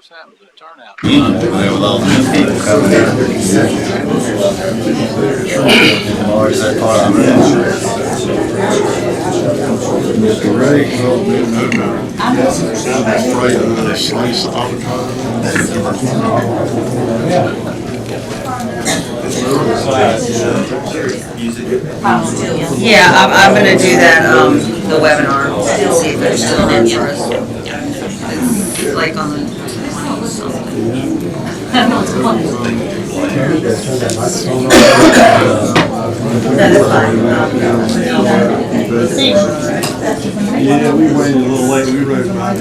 What's happened to the turnout? There with all the people coming in. Or is that part of it? Mr. Ray, afraid of the slice avocado. Yeah, I'm gonna do that, the webinar, and see if there's still an interest. It's like on the 20 something. That is fine. Yeah, we waited a little late. We rode by it.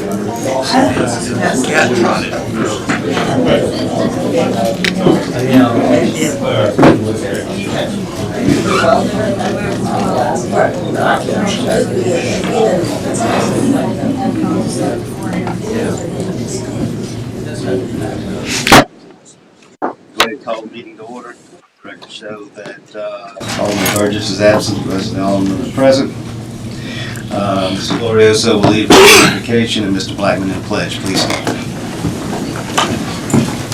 Go ahead and call the meeting to order. Records show that Alderman Burgess is absent, President Alderman is present. Mr. Glorioso will lead with certification, and Mr. Blackman in pledge. Please stand.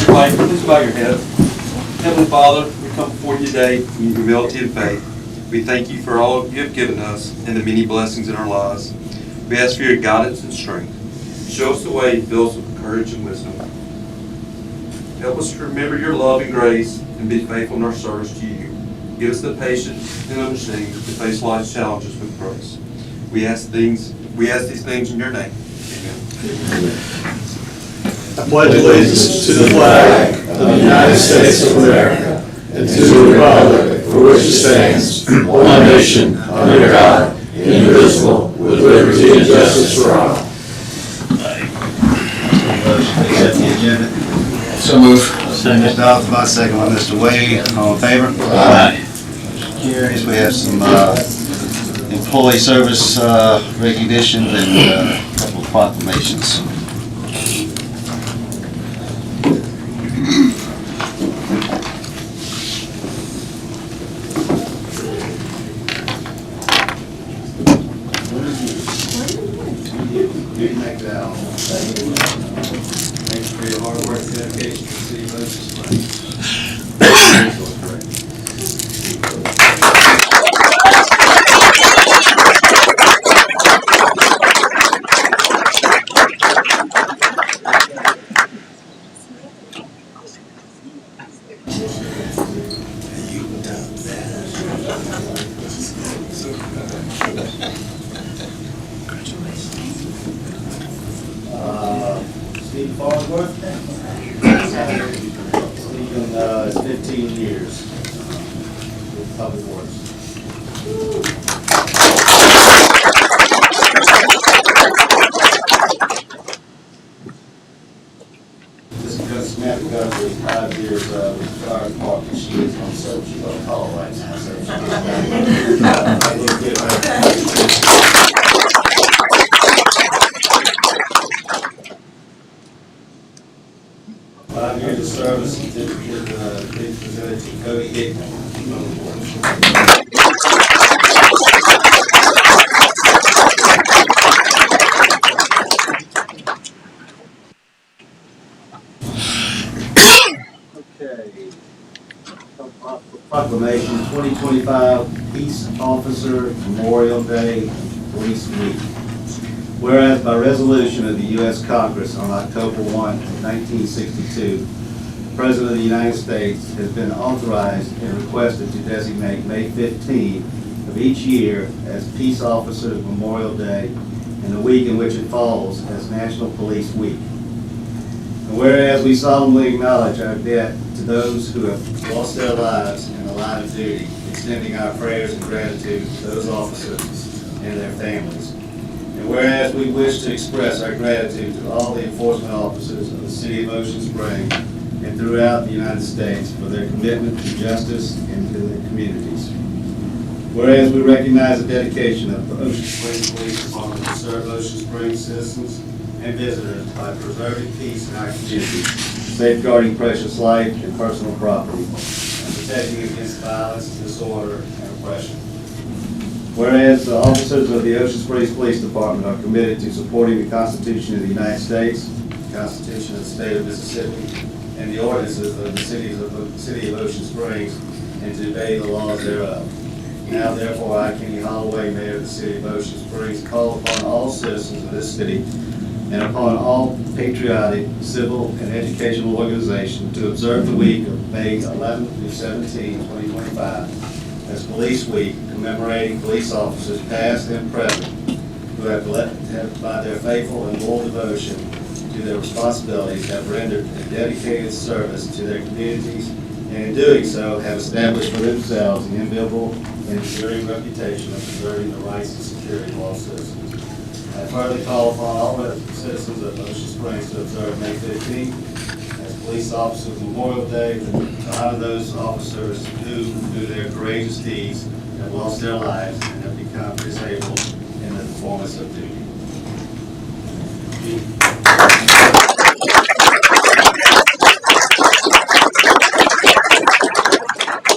Everybody, please bow your head. Heavenly Father, we come before you today in humility and faith. We thank you for all you have given us and the many blessings in our lives. We ask for your guidance and strength. Show us the way, fill us with courage and wisdom. Help us to remember your love and grace and be faithful in our service to you. Give us the patience and understanding to face life's challenges with grace. We ask these things in your name. Amen. I pledge allegiance to the flag of the United States of America and to the republic for which it stands, one nation, under God, indivisible, with liberty and justice for all. Accept the agenda. So move. Mr. Alphabet, second by Mr. Wade. All in favor? Aye. Carries. We have some employee service recognitions and a couple of proclamations. Thanks for your hard work and dedication to the city of Ocean Springs. Steve Farnsworth. Stephen is 15 years with Public Works. This is because Samantha Guthrie is 5 years with the fire department. She is on service. She's on call right now. So she's back. We'll get her. 5 years of service, certificate presented to Cody Hickman. Okay. Proclamation 2025 Peace Officer Memorial Day Police Week. Whereas by resolution of the U.S. Congress on October 1, 1962, the President of the United States has been authorized and requested to designate May 15 of each year as Peace Officers Memorial Day and the week in which it falls as National Police Week. And whereas we solemnly acknowledge our debt to those who have lost their lives in the line of duty, extending our prayers and gratitude to those officers and their families. And whereas we wish to express our gratitude to all the enforcement officers of the City of Ocean Springs and throughout the United States for their commitment to justice and to their communities. Whereas we recognize the dedication of the Ocean Springs Police Department to serve Ocean Springs citizens and visitors by preserving peace in our community, safeguarding precious life and personal property, and protecting against violence, disorder, and oppression. Whereas the officers of the Ocean Springs Police Department are committed to supporting the Constitution of the United States, the Constitution of the State of Mississippi and the ordinances of the City of Ocean Springs, and to obey the laws thereof. Now therefore, I, Kenny Holloway, Mayor of the City of Ocean Springs, call upon all citizens of this city and upon all patriotic, civil, and educational organizations to observe the week of May 11 through 17, 2025 as Police Week, commemorating police officers past and present who have by their faithful and loyal devotion to their responsibilities have rendered a dedicated service to their communities, and in doing so have established for themselves the enviable and enduring reputation of preserving the rights and security of all citizens. I further call upon all citizens of Ocean Springs to observe May 15th as Police Officers Memorial Day, to honor those officers who, through their courageous deeds, have lost their lives and have become disabled in the performance of duty.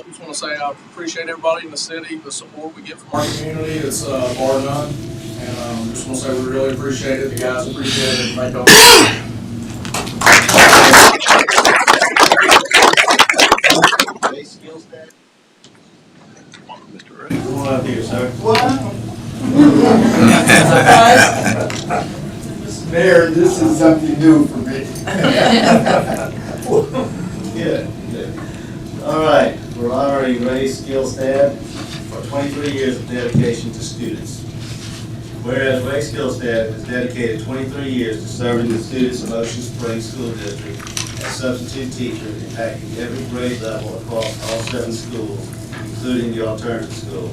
Just want to say I appreciate everybody in the city, the support we get from our community. It's bar none. And just want to say we really appreciate it. The guys appreciate it. Thank y'all. Come on up here, sir. Mayor, this is something new for me. Good, good. All right, we're honoring Ray Skillstad for 23 years of dedication to students. Whereas Ray Skillstad has dedicated 23 years to serving the students of Ocean Springs School District as substitute teacher, impacting every grade level across all 7 schools, including the alternative school.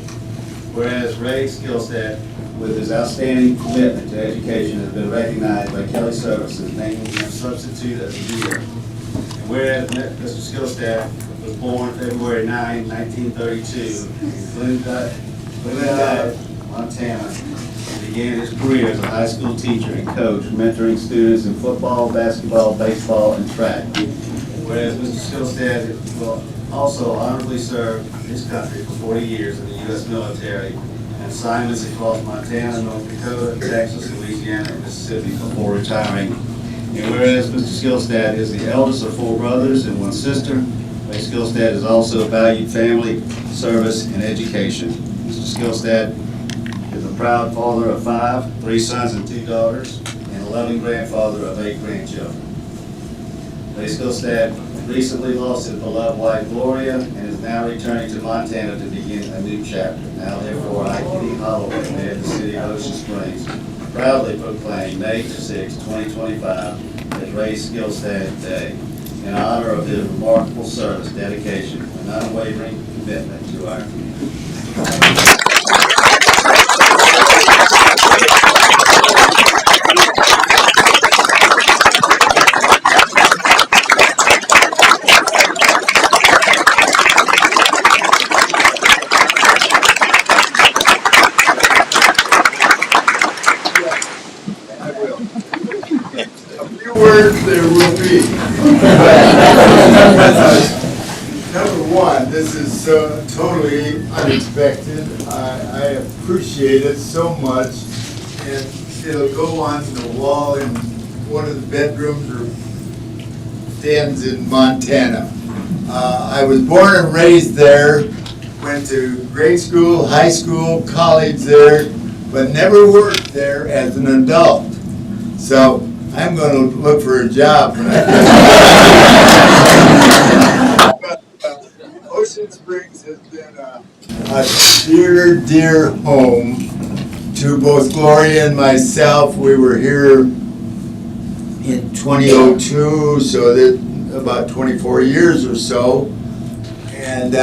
Whereas Ray Skillstad, with his outstanding commitment to education, has been recognized by Kelly Services, naming him Substitute of the Year. And whereas Mr. Skillstad was born February 9, 1932, in Glendive, Montana, and began his career as a high school teacher and coach, mentoring students in football, basketball, baseball, and track. Whereas Mr. Skillstad will also honorably served his country for 40 years in the U.S. military and assignments across Montana, North Dakota, Texas, Louisiana, and Mississippi before retiring. And whereas Mr. Skillstad is the eldest of 4 brothers and 1 sister, Ray Skillstad is also valued family, service, and education. Mr. Skillstad is a proud father of 5, 3 sons and 2 daughters, and a loving grandfather of 8 grandchildren. Ray Skillstad recently lost his beloved wife Gloria and is now returning to Montana to begin a new chapter. Now therefore, I, Kenny Holloway, Mayor of the City of Ocean Springs, proudly proclaim May 6, 2025 as Ray Skillstad Day in honor of his remarkable service, dedication, and unwavering commitment to our community. Words there will be. Number one, this is totally unexpected. I appreciate it so much, and it'll go onto the wall in one of the bedrooms or dens in Montana. I was born and raised there, went to grade school, high school, college there, but never worked there as an adult. So I'm going to look for a job when I get Ocean Springs has been a dear, dear home to both Gloria and myself. We were here in 2002, so that about 24 years or so. And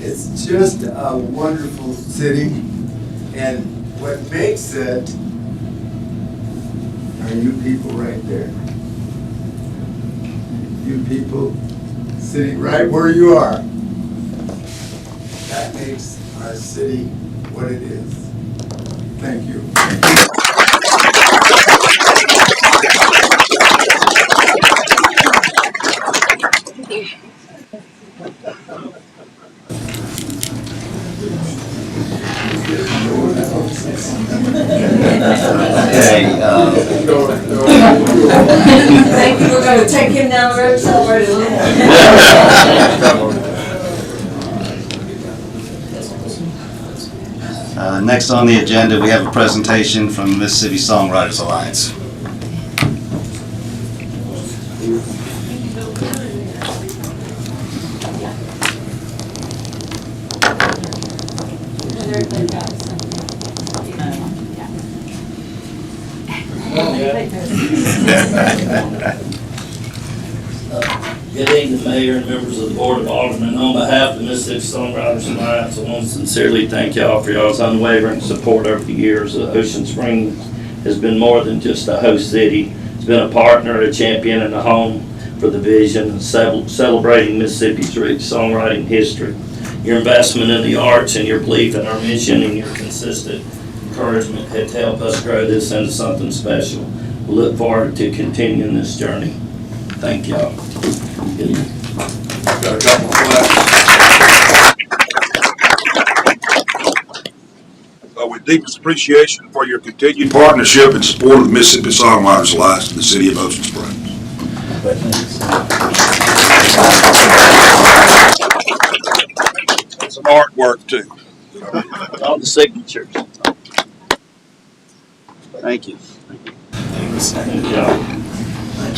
it's just a wonderful city. And what makes it are you people right there. You people sitting right where you are. That makes our city what it is. Thank you. Okay, Think we're gonna take him down the road, celebrate a little more. Next on the agenda, we have a presentation from the Mississippi Songwriters Alliance. Good evening, Mayor and members of the Board of Aldermen. On behalf of the Mississippi Songwriters Alliance, I want to sincerely thank y'all for y'all's unwavering support over the years. Ocean Springs has been more than just a host city. It's been a partner, a champion, and a home for the vision of celebrating Mississippi's rich songwriting history. Your investment in the arts and your belief in our mission and your consistent encouragement have helped us grow this into something special. We look forward to continuing this journey. Thank y'all. Got a couple of flags. With deepest appreciation for your continued partnership and support of the Mississippi Songwriters Alliance in the city of Ocean Springs. Some artwork too. All the signatures. Thank you. Thank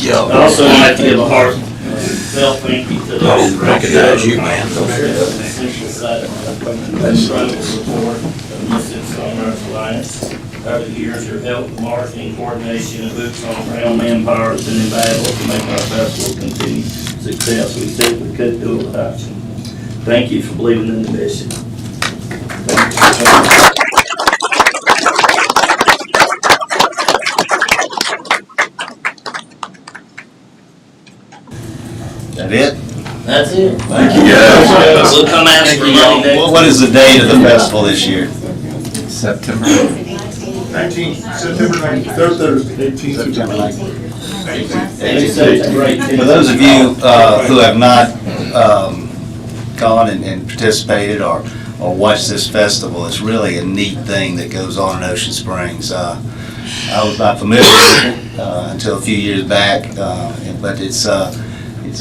y'all. I also like to give a heartfelt thank you to those. Recognize you, man. Incredible support of the Mississippi Songwriters Alliance. Over the years, your help, marketing, coordination, and boots on the ground manpower has been invaluable to make our festival continue success. We simply couldn't do it without you. Thank you for believing in the mission. That it? That's it. Thank you. We'll come ask for money next. What is the date of the festival this year? September. 19th, September 19th, third Thursday. 18th. September 19th. Great. For those of you who have not gone and participated or watched this festival, it's really a neat thing that goes on in Ocean Springs. I was not familiar with it until a few years back, but it's a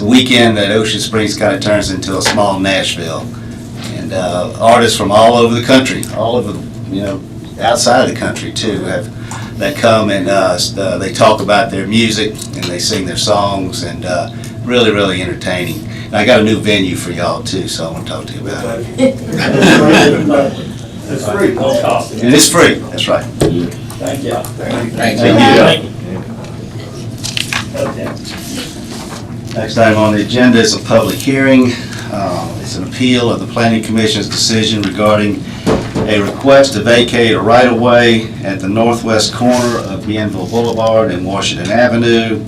weekend that Ocean Springs kind of turns into a small Nashville. And artists from all over the country, all over, outside of the country too, that come and they talk about their music and they sing their songs, and really, really entertaining. And I got a new venue for y'all too, so I want to talk to you about it. It's free. No cost. And it's free, that's right. Thank you. Thank Thank you. Okay. Next item on the agenda is a public hearing. It's an appeal of the Planning Commission's decision regarding a request to vacate a right-of-way at the northwest corner of Bienville Boulevard and Washington Avenue,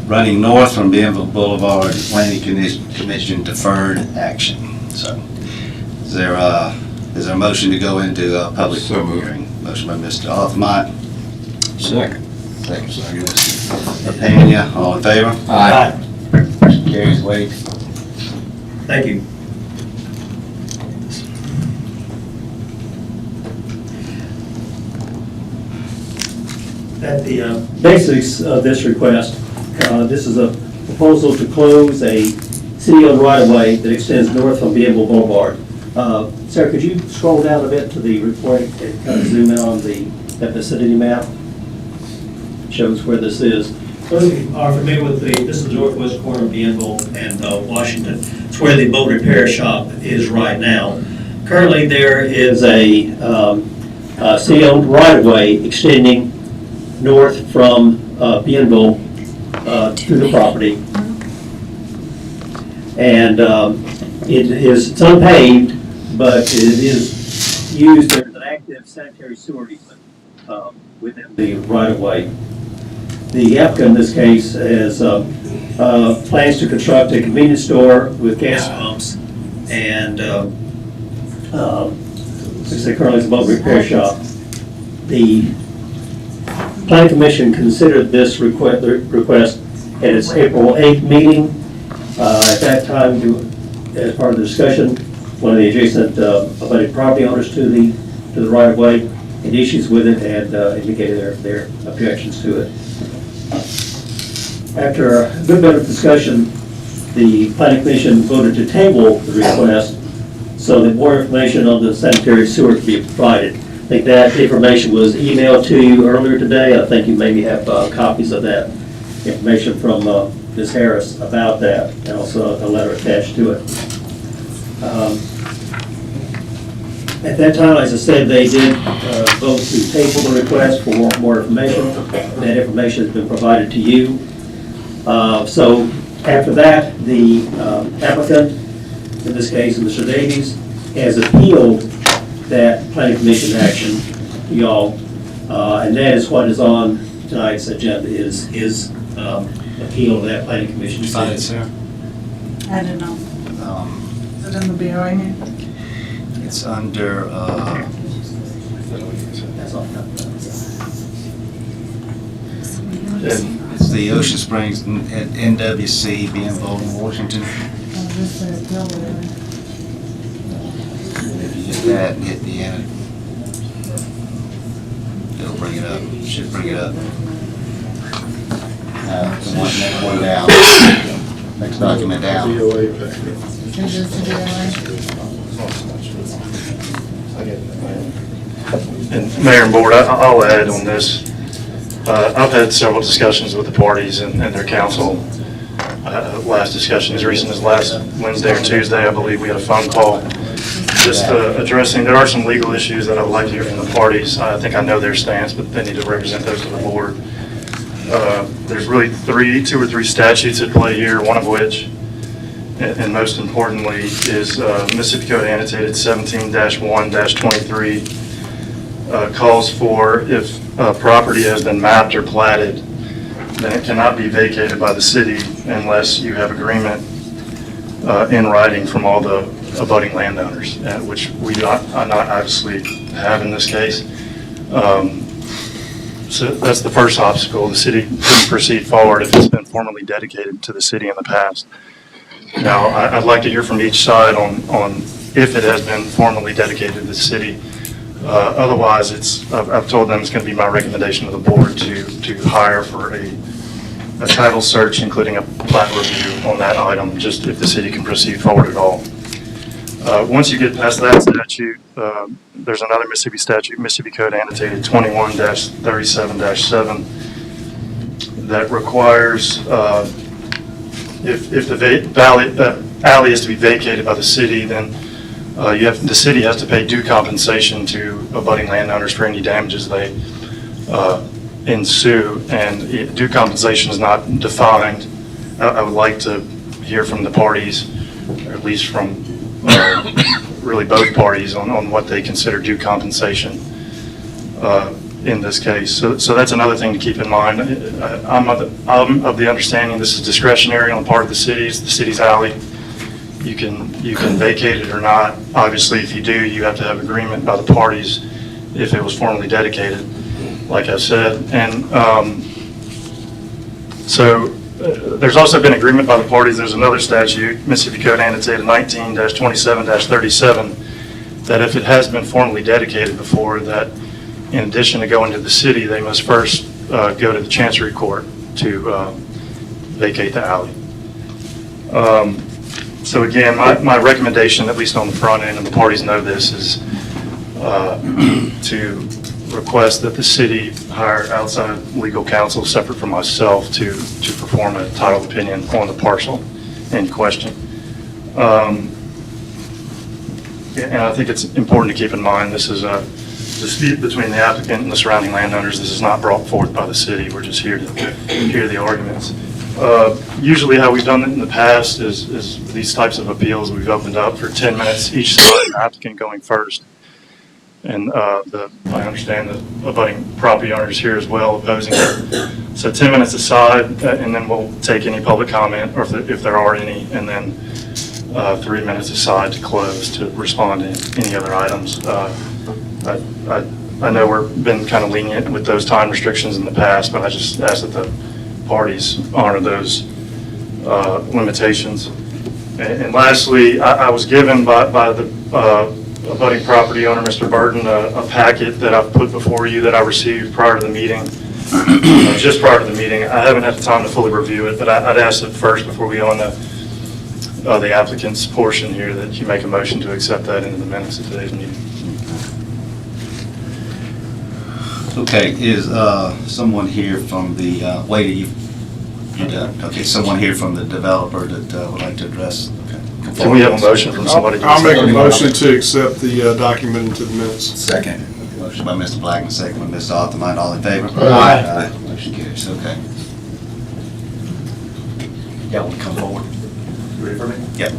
running north from Bienville Boulevard. The Planning Commission deferred action. So, is there a motion to go into a public So moved. hearing? Motion by Mr. Aldermen. Second. Second by Mr. Pena. All in favor? Aye. Motion carries. Wade. Thank you. At the basics of this request, this is a proposal to close a city-owned right-of-way that extends north from Bienville Boulevard. Sarah, could you scroll down a bit to the report and kind of zoom in on that vicinity map? Shows where this is. Those of you are familiar with this is the northwest corner of Bienville and Washington. It's where the boat repair shop is right now. Currently, there is a city-owned right-of-way extending north from Bienville to the property. And it's unpaved, but it is used as an active sanitary sewer easement within the right-of-way. The applicant in this case has plans to construct a convenience store with gas pumps and currently it's a boat repair shop. The Planning Commission considered this request at its April 8th meeting. At that time, as part of the discussion, one of the adjacent abutting property owners to the right-of-way had issues with it and indicated their objections to it. After a good bit of discussion, the planning commission voted to table the request so that more information on the sanitary sewer could be provided. I think that information was emailed to you earlier today. I think you maybe have copies of that information from Ms. Harris about that, and also a letter attached to it. At that time, as I said, they did vote to table the request for more information. That information has been provided to you. So after that, the applicant, in this case, Mr. Davies, has appealed that planning commission action to y'all, and that is what is on tonight's agenda, is appeal of that planning commission decision. I don't know. Is it in the BOA here? It's under, That's all. it's the Ocean Springs NWC being Bolton, Washington. If you hit that and hit the end, it'll bring it up, should bring it up. The next one down, next document down. And Mayor and Board, I'll add on this. I've had several discussions with the parties and their council. Last discussion as recent as last Wednesday or Tuesday, I believe we had a phone call just addressing, there are some legal issues that I would like to hear from the parties. I think I know their stance, but they need to represent those to the board. There's really two or three statutes at play here, one of which, and most importantly, is Mississippi Code Annotated 17-1-23, calls for if property has been mapped or platted, then it cannot be vacated by the city unless you have agreement in writing from all the abutting landowners, which we not obviously have in this case. So that's the first obstacle. The city couldn't proceed forward if it's been formally dedicated to the city in the past. Now, I'd like to hear from each side on if it has been formally dedicated to the city. Otherwise, I've told them it's going to be my recommendation to the board to hire for a title search, including a plat review on that item, just if the city can proceed forward at all. Once you get past that statute, there's another Mississippi statute, Mississippi Code Annotated 21-37-7, that requires if the alley is to be vacated by the city, then the city has to pay due compensation to abutting landowners for any damages they ensue, and due compensation is not defined. I would like to hear from the parties, or at least from really both parties, on what they consider due compensation in this case. So that's another thing to keep in mind. I'm of the understanding this is discretionary on the part of the city's alley. You can vacate it or not. Obviously, if you do, you have to have agreement by the parties if it was formally dedicated, like I said. And there's also been agreement by the parties. There's another statute, Mississippi Code Annotated 19-27-37, that if it has been formally dedicated before, that in addition to going to the city, they must first go to the Chancery Court to vacate the alley. So again, my recommendation, at least on the front end, and the parties know this, is to request that the city hire outside legal counsel separate from myself to perform a title opinion on the parcel in question. And I think it's important to keep in mind this is a dispute between the applicant and the surrounding landowners. This is not brought forth by the city. We're just here to hear the arguments. Usually how we've done it in the past is these types of appeals, we've opened up for 10 minutes each side, the applicant going first. And I understand the abutting property owners here as well opposing it. So 10 minutes aside, and then we'll take any public comment, or if there are any, and then 3 minutes aside to close to respond to any other items. I know we've been kind of lenient with those time restrictions in the past, but I just ask that the parties honor those limitations. And lastly, I was given by the abutting property owner, Mr. Burton, a packet that I've put before you that I received prior to the meeting just prior to the meeting. I haven't had the time to fully review it, but I'd ask that first, before we go on the applicant's portion here, that you make a motion to accept that into the minutes of today's meeting. Okay, is someone here from the, someone here from the developer that would like to address? Can we have a motion from somebody? I'll make a motion to accept the document into the minutes. Second. Motion by Mr. Blackman, second by Mr. Aldermen. All in favor? Aye. Motion carries. Okay. Yeah, want to come forward? You ready for me? Yep.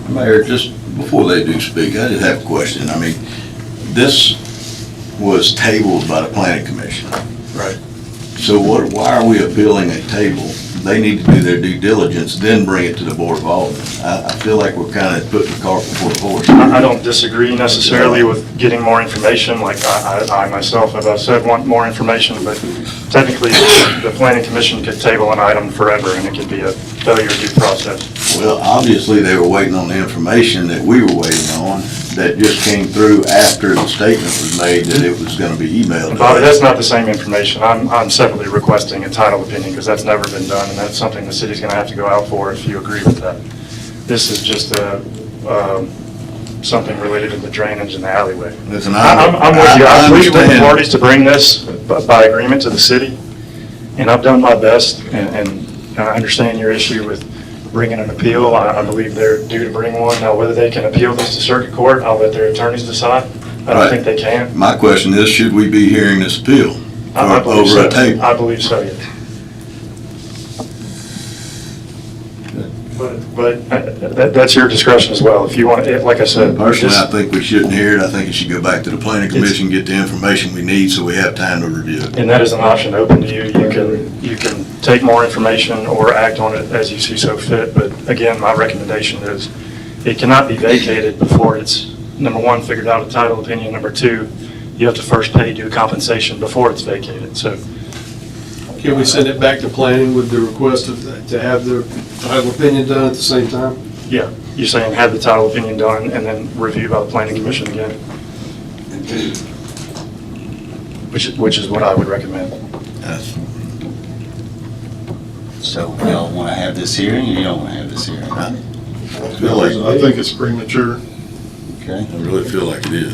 Mayor, just before they do speak, I did have a question. I mean, this was tabled by the planning commission. Right. So why are we appealing a table? They need to do their due diligence, then bring it to the Board of Aldermen. I feel like we're kind of putting the cart before the horse. I don't disagree necessarily with getting more information. Like I myself, as I said, want more information, but technically the planning commission could table an item forever and it could be a failure due process. Well, obviously, they were waiting on the information that we were waiting on that just came through after the statement was made that it was going to be emailed. to Bobby, us. that's not the same information. I'm separately requesting a title opinion because that's never been done, and that's something the city's going to have to go out for if you agree with that. This is just something related to the drainage in the alleyway. Listen, I'm with you. I plead with the understand. parties to bring this by agreement to the city, and I've done my best, and I understand your issue with bringing an appeal. I believe they're due to bring one. Now, whether they can appeal this to circuit court, I'll let their attorneys decide. I don't Right. think they can. My question is, should we be hearing this appeal I believe over so. a table? I believe so, yes. But that's your discretion as well. If you want, like I said. Personally, I think we shouldn't hear it. I think it should go back to the planning commission, get the information we need so we have time to review it. And that is an option open to you. You can take more information or act on it as you see so fit. But again, my recommendation is it cannot be vacated before it's, number one, figured out a title opinion. Number two, you have to first pay due compensation before it's vacated. So Can we send it back to planning with the request to have the title opinion done at the same time? yeah, you're saying have the title opinion done and then review by the planning commission again. Which is what I would recommend. So y'all want to have this hearing, or you don't want to have this hearing? I feel like, I think it's premature. Okay. I really feel like it is.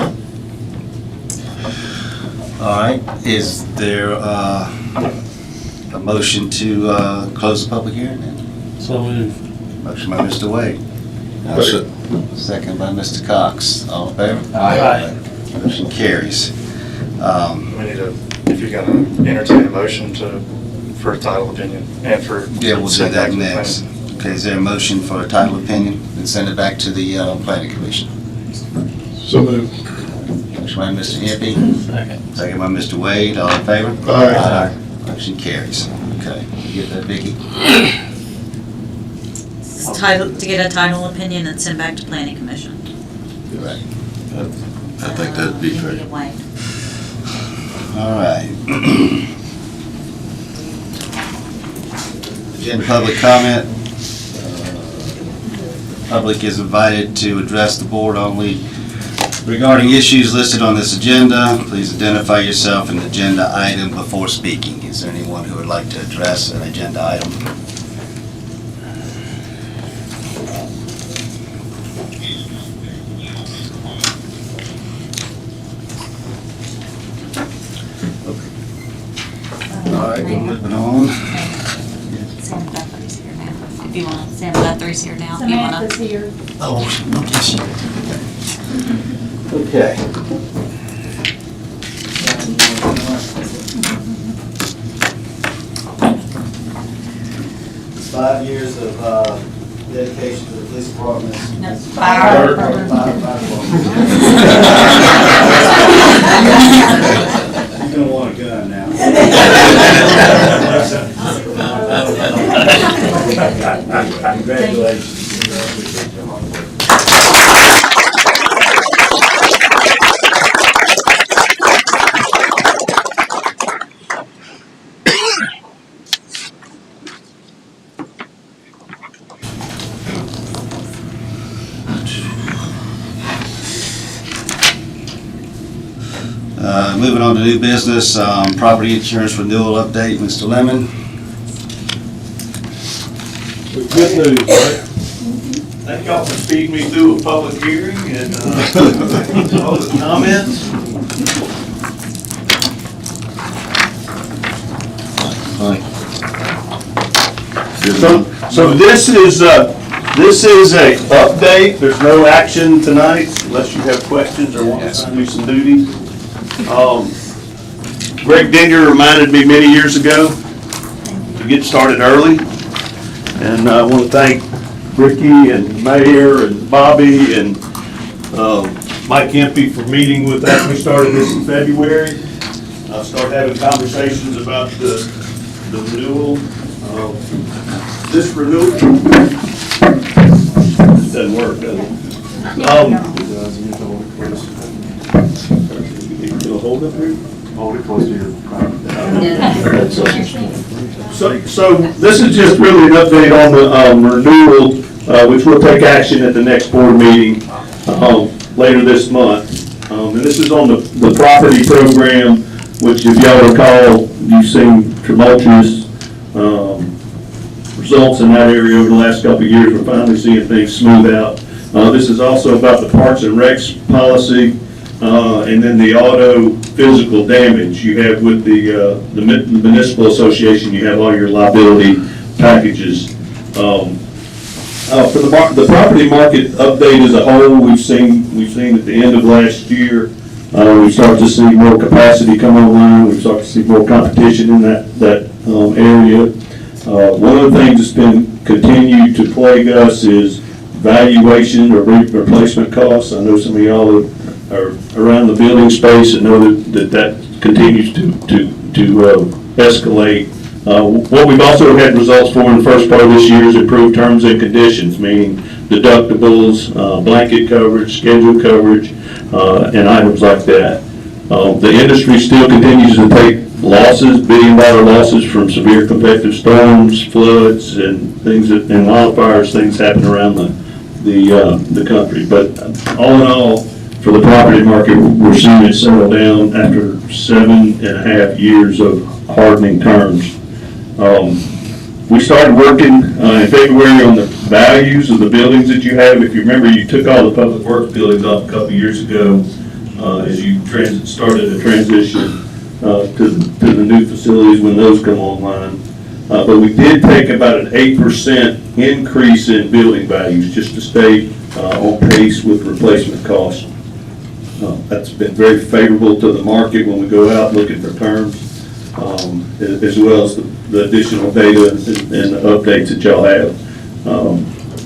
All right, is there a motion to close the public hearing then? So moved. Motion by Mr. Wade, second by Mr. Cox. All in favor? Aye. Motion carries. We need if you're going to entertain a motion for a title opinion and for. Yeah, we'll do send back that to the next. planning. Okay, is there a motion for a title opinion and send it back to the planning commission? So moved. Motion by Mr. Impey, Second. second by Mr. Wade. All in favor? Aye. Motion carries. Okay, you get that, Vicki? Title, to get a title opinion and send back to planning commission. Right. I think that'd be fair. All right. Agenda public comment. Public is invited to address the board only regarding issues listed on this agenda. Please identify yourself and agenda item before speaking. Is there anyone who would like to address an agenda item? All right, we're moving on. Sam Guthrie's here now. If you want, Sam Guthrie's here now. If you want to. here. Oh, okay. Okay. 5 years of dedication to the police department. No, fire department. You're gonna want a gun now. Congratulations. Moving on to new business, property insurance renewal update, Mr. Lemon. Good news, right? Thank y'all for speeding me through a public hearing and all the comments. So this is a update. There's no action tonight unless you have questions or want to do some duties. Greg Dinger reminded me many years ago to get started early. And I want to thank Ricky and Mayor and Bobby and Mike Kempy for meeting with us. We started this in February. Started having conversations about the renewal. This renewal doesn't work, does it? It'll hold up here? Hold it close to your So this is just really an update on the renewal, which will take action at the next board meeting later this month. And this is on the property program, which if y'all recall, you've seen tumultuous results in that area over the last couple of years. We're finally seeing things smooth out. This is also about the Parks and Recs policy, and then the auto physical damage you have with the municipal association. You have all your liability packages. For the property market update as a whole, we've seen at the end of last year, we start to see more capacity come online. We start to see more competition in that area. One of the things that's been continued to plague us is valuation or replacement costs. I know some of y'all are around the building space and know that continues to escalate. What we've also had results for in the first part of this year is improved terms and conditions, meaning deductibles, blanket coverage, scheduled coverage, and items like that. The industry still continues to take losses, billion-dollar losses from severe convective storms, floods, and wildfires. Things happen around the country. But all in all, for the property market, we're seeing it settle down after 7.5 years of hardening terms. We started working in February on the values of the buildings that you have. If you remember, you took all the public works buildings off a couple of years ago as you started a transition to the new facilities when those come online. But we did take about an 8% increase in building values just to stay on pace with replacement costs. That's been very favorable to the market when we go out looking for terms, as well as the additional data and the updates that y'all have.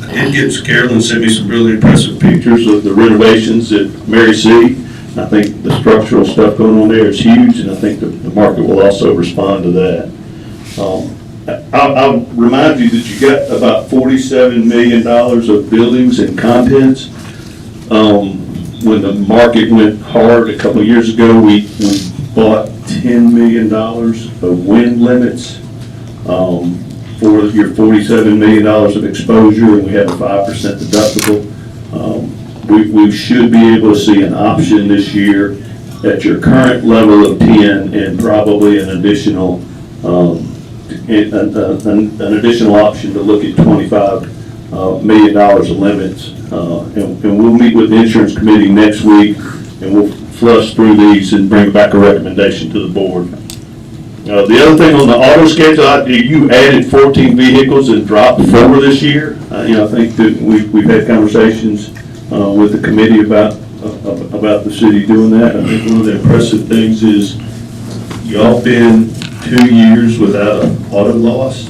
It gets Carolyn sent me some really impressive pictures of the renovations at Mary C. I think the structural stuff going on there is huge, and I think the market will also respond to that. I'll remind you that you got about $47 million of buildings and contents. When the market went hard a couple of years ago, we bought $10 million of wind limits for your $47 million of exposure, and we have a 5% deductible. We should be able to see an option this year at your current level of 10 and probably an additional option to look at $25 million of limits. And we'll meet with the insurance committee next week, and we'll flush through these and bring back a recommendation to the board. The other thing on the auto schedule, you added 14 vehicles and dropped 4 this year. I think that we've had conversations with the committee about the city doing that. I think one of the impressive things is y'all been 2 years without an auto loss,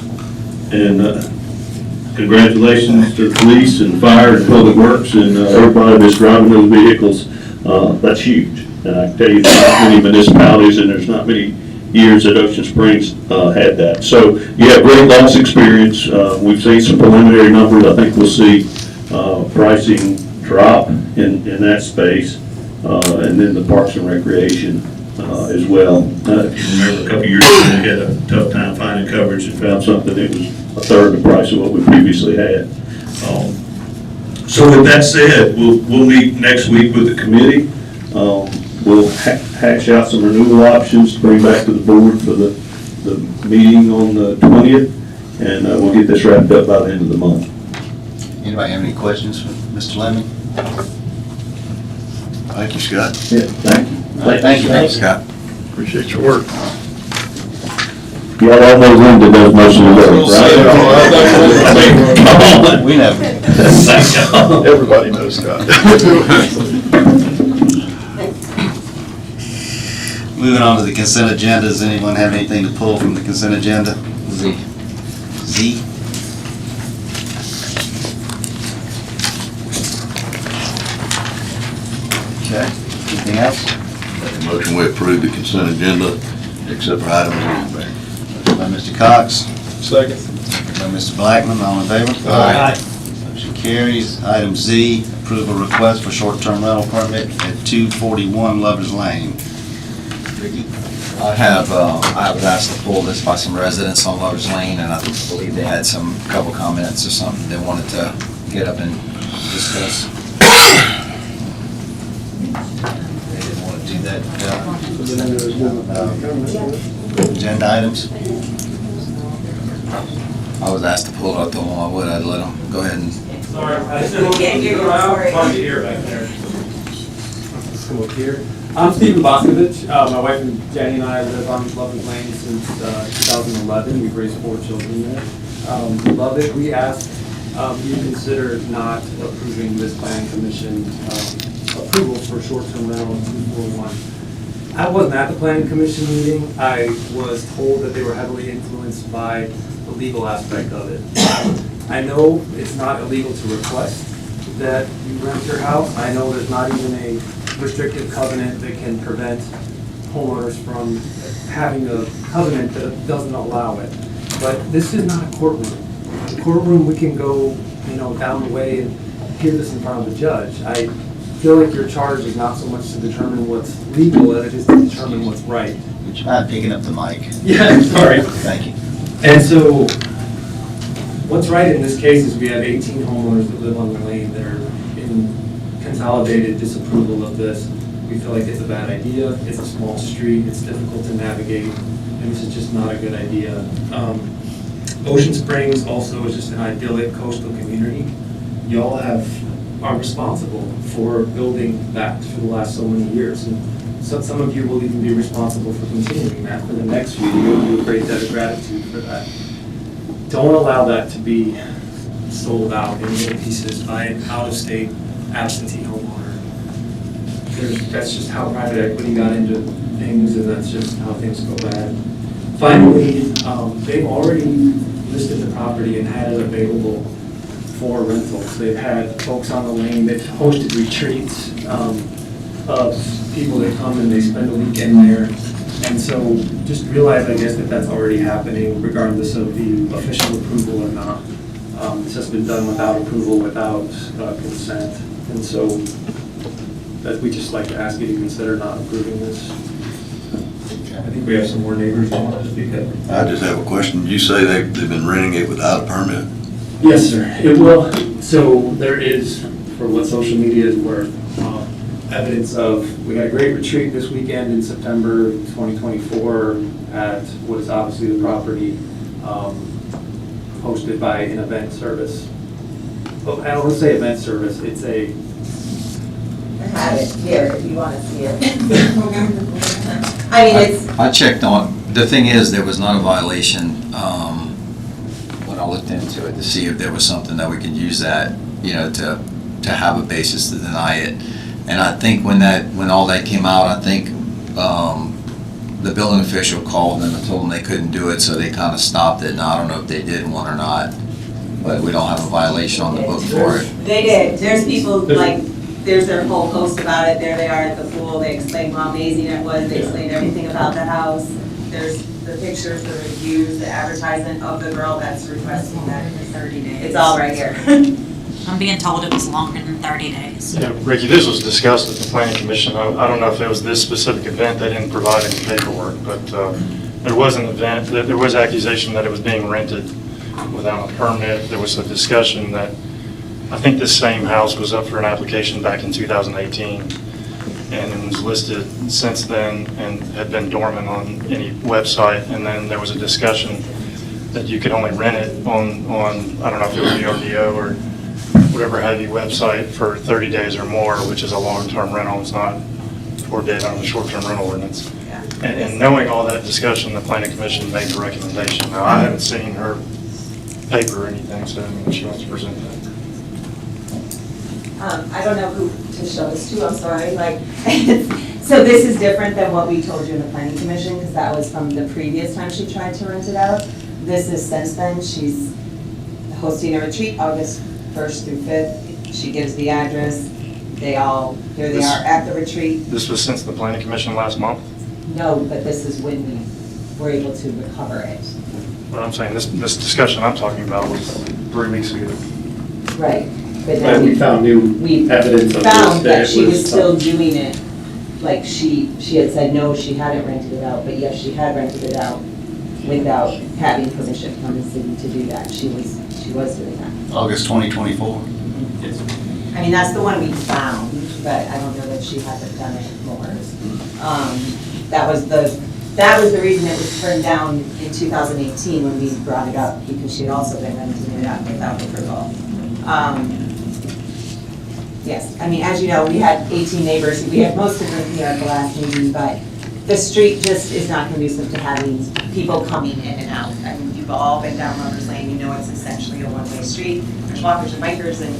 and congratulations to the police and fire and public works and everybody that's driving those vehicles. That's huge, and I can tell you there's not many municipalities and there's not many years that Ocean Springs had that. So you have great loss experience. We've seen some preliminary numbers. I think we'll see pricing drop in that space, and then the Parks and Recreation as well. If you remember, a couple of years ago, we had a tough time finding coverage and found something that was a third the price of what we previously had. So with that said, we'll meet next week with the committee. we'll hash out some renewal options to bring back to the board for the meeting on the 20th, and we'll get this wrapped up by the end of the month. Anybody have any questions for Mr. Lemon? Thank you, Scott. Yeah, thank you. Thank you, Scott. Appreciate your work. Y'all all know Linda does most of the work, right? We know. Everybody knows Scott. Moving on to the consent agenda, does anyone have anything to pull from the consent agenda? Z. Okay, anything else? Make a motion, we approve the consent agenda, except for item Z. By Mr. Cox, Second. by Mr. Blackman, all in favor? Aye. Motion carries. Item Z, approval request for short-term rental permit at 241 Lovers Lane. Ricky? I was asked to pull this by some residents on Lover's Lane, and I believe they had couple comments or something they wanted to get up and discuss. They didn't want to do that. Agenda items? I was asked to pull it, I told them I would, I'd let them go ahead and. Sorry, I just didn't Can't hear you, sorry. Hard to hear back there. Let's come up here. I'm Stephen Boscovich. My wife and Jenny and I live on Loveland Lane since 2011. We've raised 4 children there. We love it. We asked you consider not approving this planning commission approval for short-term rental in 241. I wasn't at the planning commission meeting. I was told that they were heavily influenced by the legal aspect of it. I know it's not illegal to request that you rent your house. I know there's not even a restrictive covenant that can prevent homeowners from having a covenant that doesn't allow it. But this is not a courtroom. The courtroom, we can go, down the way and hear this in front of the judge. I feel like your charge is not so much to determine what's legal as it is to determine what's right. Would you mind picking up the mic? Yeah, sorry. Thank you. And so, what's right in this case is we have 18 homeowners that live on the lane that are in consolidated disapproval of this. We feel like it's a bad idea, it's a small street, it's difficult to navigate, and this is just not a good idea. Ocean Springs also is just an idyllic coastal community. Y'all are responsible for building that for the last so many years. And so some of you will even be responsible for continuing that for the next few. You'll do a great debt of gratitude for that. Don't allow that to be sold out in little pieces by an out-of-state absentee homeowner. That's just how private equity got into things, and that's just how things go bad. Finally, they've already listed the property and had it available for rentals. They've had folks on the lane, they've hosted retreats of people that come and they spend a weekend there. And so just realize, I guess, that that's already happening regardless of the official approval or not. This has been done without approval, without consent. And so that we just like to ask you to consider not approving this. I think we have some more neighbors who want to speak up. I just have a question. You say they've been renting it without a permit? Yes, sir. It will. So there is, for what social media is worth, evidence of, we had a great retreat this weekend in September 2024 at what is obviously the property hosted by an event service. Well, I don't want to say event service, it's a... I have it here if you want to see it. I mean, it's... I checked on, the thing is, there was not a violation when I looked into it to see if there was something that we could use that, to have a basis to deny it. And I think when all that came out, I think the building official called them and told them they couldn't do it, so they kind of stopped it. Now, I don't know if they did one or not, but we don't have a violation on the book for it. They did. There's people, there's their whole post about it. There they are at the pool. They explained how amazing it was. They explained everything about the house. There's the pictures, the reviews, the advertisement of the girl that's requesting that in 30 days. It's all right here. I'm being told it was longer than 30 days. Yeah, Ricky, this was discussed at the planning commission. I don't know if it was this specific event. They didn't provide any paperwork, but there was an event, there was accusation that it was being rented without a permit. There was a discussion that I think this same house was up for an application back in 2018. and it was listed since then and had been dormant on any website. And then there was a discussion that you could only rent it on I don't know if it was VRBO or whatever have you website for 30 days or more, which is a long-term rental. It's not forbid on the short-term rental ordinance. And knowing all that discussion, the planning commission made the recommendation. Now, I haven't seen her paper or anything, so I mean, she wants to present that. I don't know who to show this to, I'm sorry, like, so this is different than what we told you in the planning commission, because that was from the previous time she tried to rent it out. This is since then, she's hosting a retreat August 1st through 5th. She gives the address, here they are at the retreat. This was since the planning commission last month? No, but this is when we were able to recover it. But I'm saying, this discussion I'm talking about was 3 weeks ago. Right. But And then we found new evidence of this. found that she it was still doing it, like she had said, no, she hadn't rented it out, but yes, she had rented it out without having permission from the city to do that. She was doing that. August 2024. I mean, that's the one we found, but I don't know that she hasn't done it more. That was the reason it was turned down in 2018 when we brought it up, because she had also been renting it out without approval. Yes, I mean, as you know, we had 18 neighbors. We had most of them here at the last meeting, but the street just is not conducive to having people coming in and out. I mean, you've all been down Lover's Lane, you know it's essentially a one-way street. There's walkers and bikers and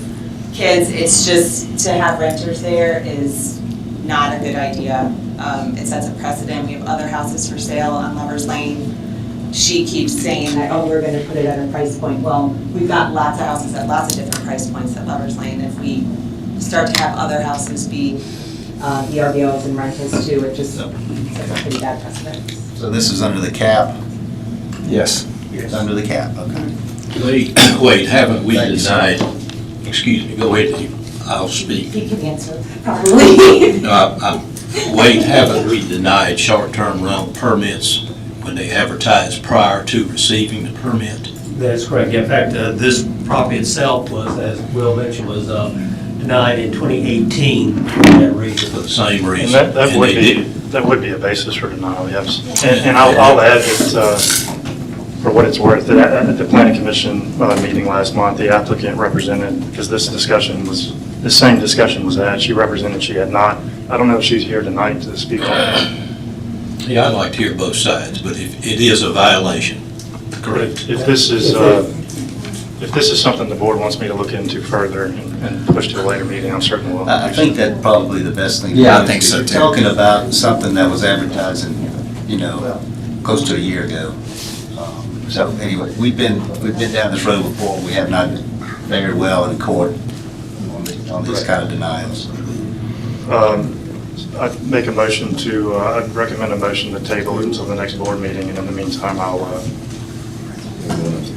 kids. It's just, to have renters there is not a good idea. It sets a precedent. We have other houses for sale on Lover's Lane. She keeps saying that, oh, we're gonna put it at a price point. Well, we've got lots of houses at lots of different price points at Lover's Lane. If we start to have other houses be VRBOs and rentals too, it just sets a pretty bad precedent. So this is under the cap? Yes. It's under the cap, okay. Wait, haven't we Thank you, sir. denied, excuse me, go ahead, I'll speak. He can answer probably. Wait, haven't we denied short-term rental permits when they advertise prior to receiving the permit? That's correct. In fact, this property itself was, as Will mentioned, was denied in 2018 for that reason. For the same And reason. that would be a basis for denial, yes. And I'll add that, for what it's worth, that at the planning commission meeting last month, the applicant represented, because this same discussion was had, she represented she had not. I don't know if she's here tonight to speak on it. Yeah, I'd like to hear both sides, but if it is a violation. Correct. If this is something the board wants me to look into further and push to a later meeting, I'm certainly willing to do so. I think that's probably the best thing. to Yeah, do. I think so, You're too. talking about something that was advertised close to a year ago. So anyway, we've been down this road before. We have not fared well in court on these kind of denials. I'd recommend a motion to table it until the next board meeting, and in the meantime, I'll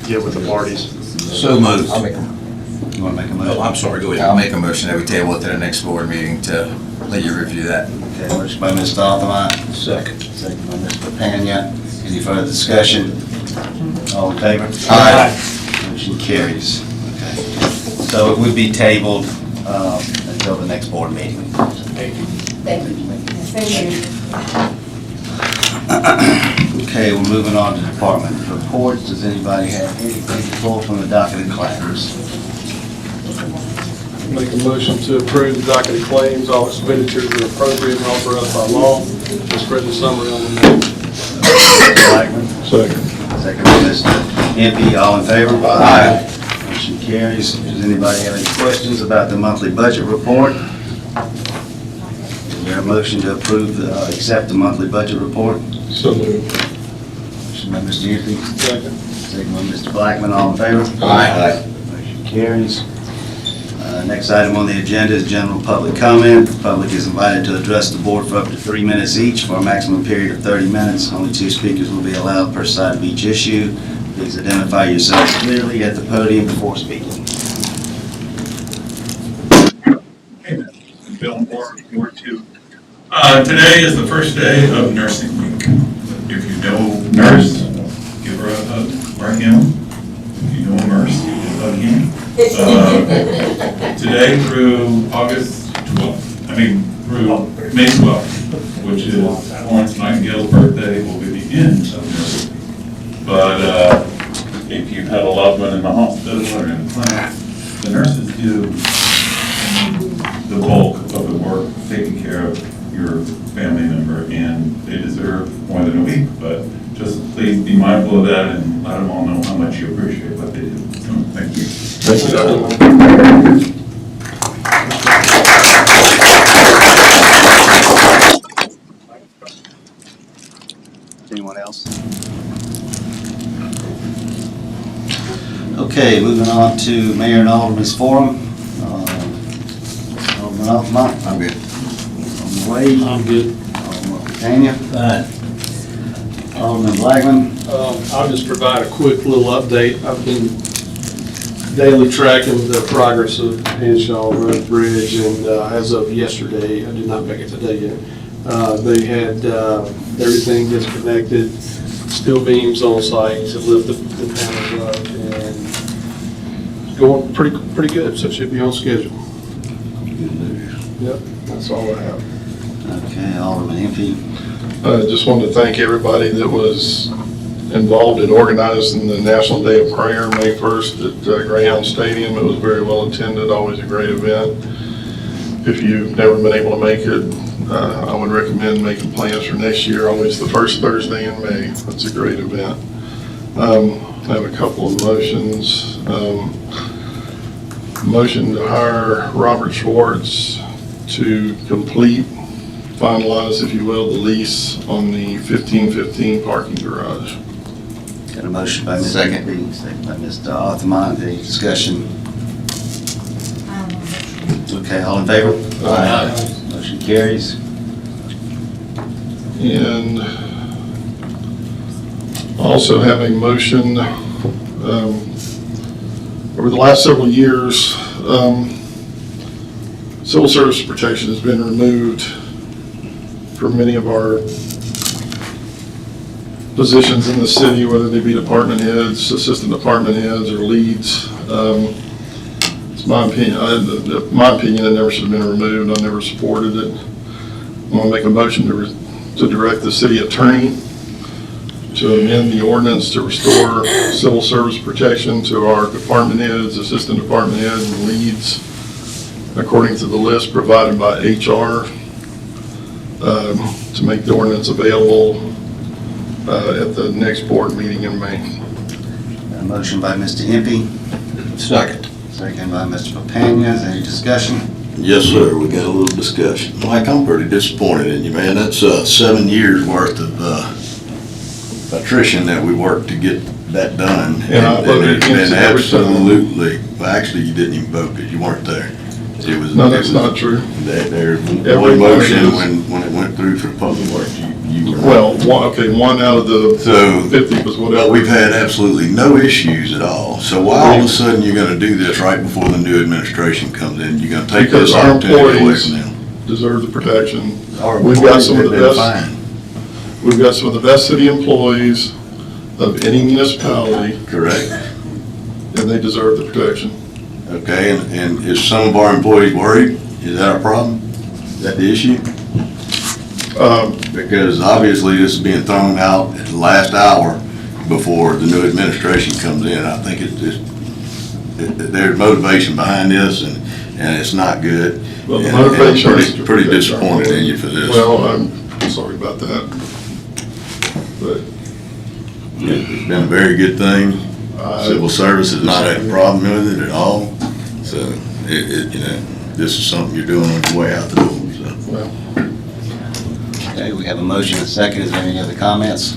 get with the parties. So moved. You want to make a motion? Oh, I'm sorry, go I'll ahead. make a motion that we table it to the next board meeting to let you review that. Okay, motion by Mr. Aldermen, Second. second by Mr. Pena. Any further discussion? All in favor? Aye. Motion carries. Okay. So it would be tabled until the next board meeting. Thank you. Thank you. Okay, we're moving on to department reports. Does anybody have anything to pull from the docket of claims? Make a motion to approve the docket of claims. All expenditures are appropriate and authorized by law. Just read the summary on the next. Blackman? Second. Second by Mr. MP, all in favor? Aye. Motion carries. Does anybody have any questions about the monthly budget report? Is there a motion to approve, accept the monthly budget report? So moved. Motion by Mr. Yupi, Second. second by Mr. Blackman, all in favor? Aye. Motion carries. Next item on the agenda is general public comment. The public is invited to address the board for up to 3 minutes each for a maximum period of 30 minutes. Only 2 speakers will be allowed per side of each issue. Please identify yourself clearly at the podium before speaking. Bill Moore, Ward 2. Today is the first day of Nursing Week. If you know nurse, give her a hug, or him. If you know a nurse, hug him. Today through August 12th, through May 12th, which is Florence Nightingale's birthday, will be the end of nursing. But if you have a loved one in the hospital or in the clinic, the nurses do the bulk of the work, taking care of your family member, and they deserve more than a week. But just please be mindful of that and let them all know how much you appreciate what they do. So, thank you. Thank you, Dr. Anyone else? Okay, moving on to Mayor and Alderman's Forum. Alderman Altamont? I'm good. Alderman Wade? I'm good. Alderman Catania? Fine. Alderman Blackman? I'll just provide a quick little update. I've been daily tracking the progress of Henshaw Road Bridge, and as of yesterday, I did not make it today yet, they had everything disconnected, steel beams on site to lift the panels up, and it's going pretty good, so it should be on schedule. Good news. Yep, that's all I have. Okay, Alderman Impey? I just wanted to thank everybody that was involved in organizing the National Day of Prayer, May 1st at Greyhound Stadium. It was very well attended, always a great event. If you've never been able to make it, I would recommend making plans for next year, always the first Thursday in May. That's a great event. I have a couple of motions. Motion to hire Robert Schwartz to complete, finalize, if you will, the lease on the 1515 parking garage. Got a motion by Mr. Impey, second by Mr. Altamont. Any discussion? Okay, all in favor? Aye. Motion carries. And also have a motion, over the last several years, civil service protection has been removed from many of our positions in the city, whether they be department heads, assistant department heads, or leads. It's my opinion, it never should have been removed. I never supported it. I'm going to make a motion to direct the city attorney to amend the ordinance to restore civil service protection to our department heads, assistant department heads, and leads according to the list provided by HR, to make the ordinance available at the next board meeting in May. A motion by Mr. Impey. Second. Second by Mr. Papania. Is there any discussion? Yes, sir, we got a little discussion. Mike, I'm pretty disappointed in you, man. That's 7 years worth of attrition that we worked to get that done. And I voted it's against been it every time. absolutely, well, actually, you didn't even vote because you weren't there. No, that's not true. One motion, when it went through for public works, you were. Well, one out of the 50 was whatever. Well, we've had absolutely no issues at all. So why all of a sudden you're gonna do this right before the new administration comes in? You're gonna take Because this our opportunity away employees from them? deserve the protection. Our We've got employees some of have the been best. fine. We've got some of the best city employees of any municipality, Correct. and they deserve the protection. Okay, and is some of our employees worried? Is that a problem? Is that the issue? Because obviously this is being thrown out at the last hour before the new administration comes in. I think there's motivation behind this, and it's not good. Well, the And motivation I'm is to pretty protect our disappointed in you employees. for this. Well, I'm sorry about that. But It's been a very good thing. Civil service has not had a problem with it at all. So, this is something you're doing on your way out the door, so. Well, Okay, we have a motion and a second. Is there any other comments?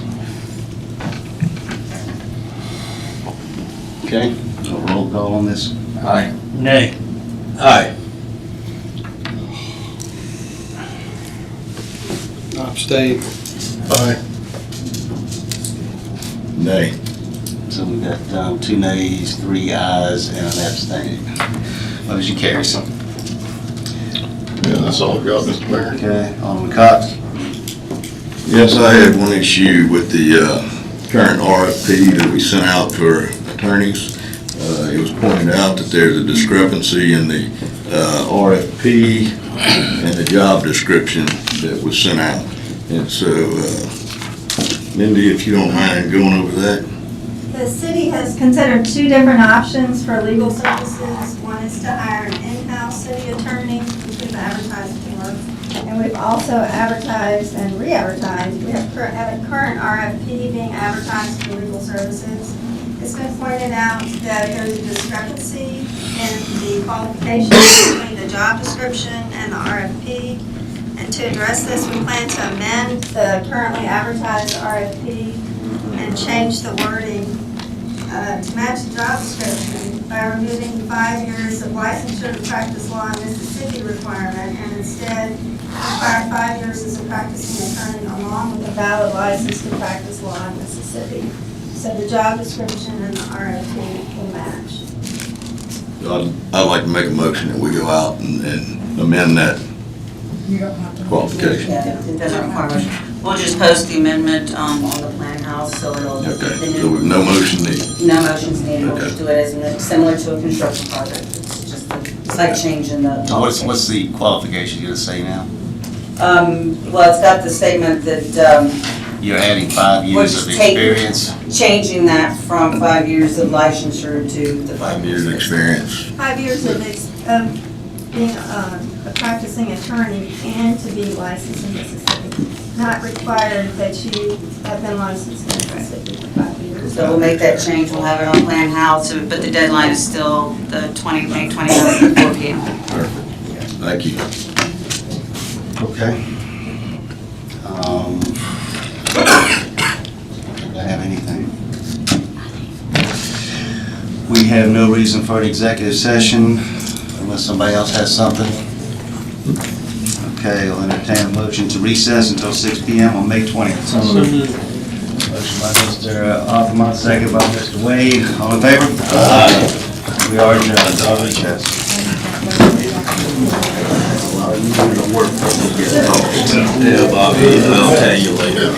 Okay, a roll call on this. Aye. Nay. Aye. Abstain. aye. Nay. So we've got 2 nays, 3 ayes, and an abstain. Motion carries. Yeah, that's all I've got, Mr. Mayor. Okay, Alderman Cox. Yes, I had one issue with the current RFP that we sent out for attorneys. It was pointed out that there's a discrepancy in the RFP and the job description that was sent out. And so, Mindy, if you don't mind going over that. The city has considered two different options for legal services. One is to hire an in-house city attorney, which we've advertised for. And we've also advertised and re-advertised. We have a current RFP being advertised for legal services. It's been pointed out that there's a discrepancy in the qualifications between the job description and the RFP. And to address this, we plan to amend the currently advertised RFP and change the wording to match the job description by removing 5 years of licensure to practice law in Mississippi requirement and instead require 5 years as a practicing attorney along with a valid license to practice law in Mississippi. So the job description and the RFP will match. I'd like to make a motion that we go out and amend that qualification. Yeah, it doesn't require much. We'll just post the amendment on the plan house, so it'll. Okay, so with no motion needed. No motions needed, we'll Okay. just do it as similar to a construction project. It's just a slight change in the. What's the qualification you're gonna say now? Well, it's got the statement that, You're adding 5 We're years just of taking- experience? changing that from 5 years of licensure to the 5 years of experience. 5 years of being a practicing attorney and to be licensed in Mississippi. Not required that you have been licensed in Mississippi for 5 years. So we'll make that change, we'll have it on plan house, but the deadline is still the May 29th at 4 p.m. Perfect. Thank you. Okay. I don't have anything. We have no reason for an executive session unless somebody else has something. Okay, I'll entertain a motion to recess until 6 p.m. on May 20th. Motion by Mr. Offenbach, second by Mr. Wade. All in favor? Aye. We are adjourned. Yes. Yeah, Bobby, I'll tell you later.